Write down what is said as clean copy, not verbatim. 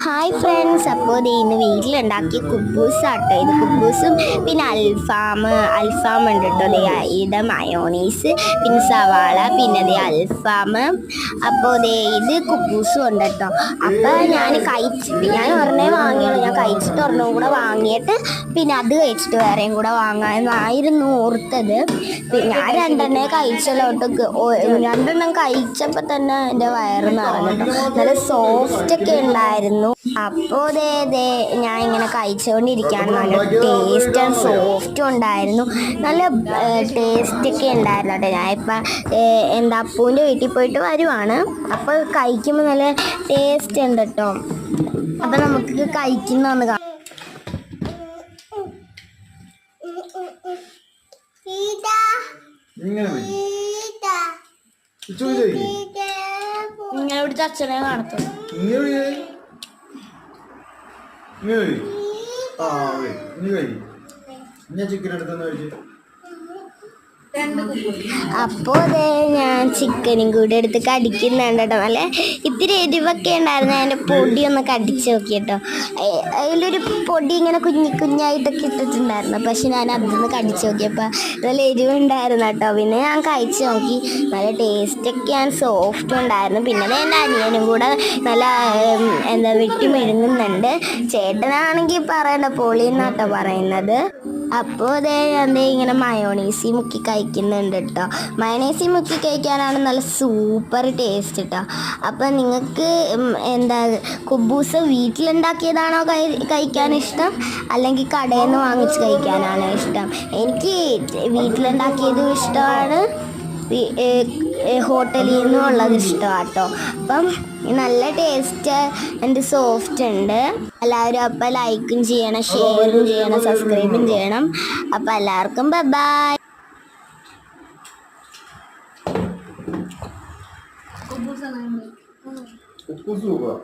Hi friends, അപ്പോൾ ഇന്ന് വീട്ടിലുണ്ടാക്കിയ കുബൂസാട്ടോ. ഇത് കുബൂസും പിന്നെ അൽഫാം ഉണ്ട് കേട്ടോ. ഇത് മയോണീസ്, പിന്നെ സവാള, പിന്നെ അൽഫാം. അപ്പോൾ ഇത് കുബൂസും ഉണ്ട് കേട്ടോ. അപ്പോൾ ഞാൻ ഒരെണ്ണേ വാങ്ങിയുള്ളൂ. ഞാൻ കഴിച്ചിട്ട് ഒരെണ്ണം കൂടെ വാങ്ങിയിട്ട് പിന്നെ അത് കഴിച്ചിട്ട് വേറെയും കൂടെ വാങ്ങാമെന്നായിരുന്നു ഓർത്തത്. ഞാൻ രണ്ടെണ്ണേ കഴിച്ചല്ലോ കേട്ടോ. രണ്ടെണ്ണം കഴിച്ചപ്പോൾ തന്നെ എൻ്റെ വയറ് നിറഞ്ഞു. നല്ല സോഫ്റ്റ് ഒക്കെ ഉണ്ടായിരുന്നു. അപ്പോൾ ഞാൻ ഇങ്ങനെ കഴിച്ചുകൊണ്ടിരിക്കുകയാണ്. നല്ല ടേസ്റ്റ് ആൻഡ് സോഫ്റ്റും ഉണ്ടായിരുന്നു. നല്ല ടേസ്റ്റ് ഒക്കെ ഉണ്ടായിരുന്നു കേട്ടോ. ഞാനിപ്പോൾ അപ്പൂൻ്റെ വീട്ടിൽ പോയിട്ട് വരുവാണ്. അപ്പോൾ കഴിക്കുമ്പോൾ നല്ല ടേസ്റ്റ് ഉണ്ട് കേട്ടോ. അപ്പോൾ നമുക്ക് കഴിക്കുന്നതെന്ന് കാണാം. ഇങ്ങനെ ഇവിടുത്തെ അച്ഛനെ കാണത്തുള്ളൂ. ചിക്കൻ എടുത്തെന്ന് കഴിച്ചു. അപ്പോൾ ഞാൻ ചിക്കനും കൂടി എടുത്ത് കടിക്കുന്നുണ്ട് കേട്ടോ. നല്ല ഇത്തിരി എരിവൊക്കെ ഉണ്ടായിരുന്നു. അതിൻ്റെ പൊടി ഒന്ന് കടിച്ച് നോക്കി കേട്ടോ. അതിലൊരു പൊടി ഇങ്ങനെ കുഞ്ഞായിട്ടൊക്കെ ഇട്ടിട്ടുണ്ടായിരുന്നു. പക്ഷെ ഞാൻ അതൊന്ന് കടിച്ച് നോക്കിയപ്പോൾ നല്ല എരിവുണ്ടായിരുന്നു കേട്ടോ. പിന്നെ ഞാൻ കഴിച്ച് നോക്കി. നല്ല ടേസ്റ്റൊക്കെ സോഫ്റ്റും ഉണ്ടായിരുന്നു. പിന്നെ എൻ്റെ അനിയനും കൂടെ നല്ല വെട്ടി മെഴുങ്ങുന്നുണ്ട്. ചേട്ടനാണെങ്കിൽ പറയണ്ട പൊളിയെന്നാട്ടോ പറയുന്നത്. അപ്പോൾ ഇങ്ങനെ മയോണീസി മുക്കി കഴിക്കുന്നുണ്ട് കേട്ടോ. മയോണീസി മുക്കി കഴിക്കാനാണ് നല്ല സൂപ്പർ ടേസ്റ്റ് കേട്ടോ. അപ്പോൾ നിങ്ങൾക്ക് കുബൂസ് വീട്ടിലുണ്ടാക്കിയതാണോ കഴിക്കാൻ ഇഷ്ടം, അല്ലെങ്കിൽ കടയിൽ നിന്ന് വാങ്ങിച്ച് കഴിക്കാനാണോ ഇഷ്ടം? എനിക്ക് വീട്ടിലുണ്ടാക്കിയതും ഇഷ്ടമാണ്, ഹോട്ടലിൽ നിന്നും ഉള്ളത് ഇഷ്ടമാണ് കേട്ടോ. അപ്പം നല്ല ടേസ്റ്റ് ആൻഡ് സോഫ്റ്റ് ഉണ്ട്. എല്ലാവരും അപ്പം ലൈക്കും ചെയ്യണം, ഷെയറും ചെയ്യണം, സബ്സ്ക്രൈബും ചെയ്യണം. അപ്പം എല്ലാവർക്കും ബൈ. ഉപ്പു സൂപ്പർ.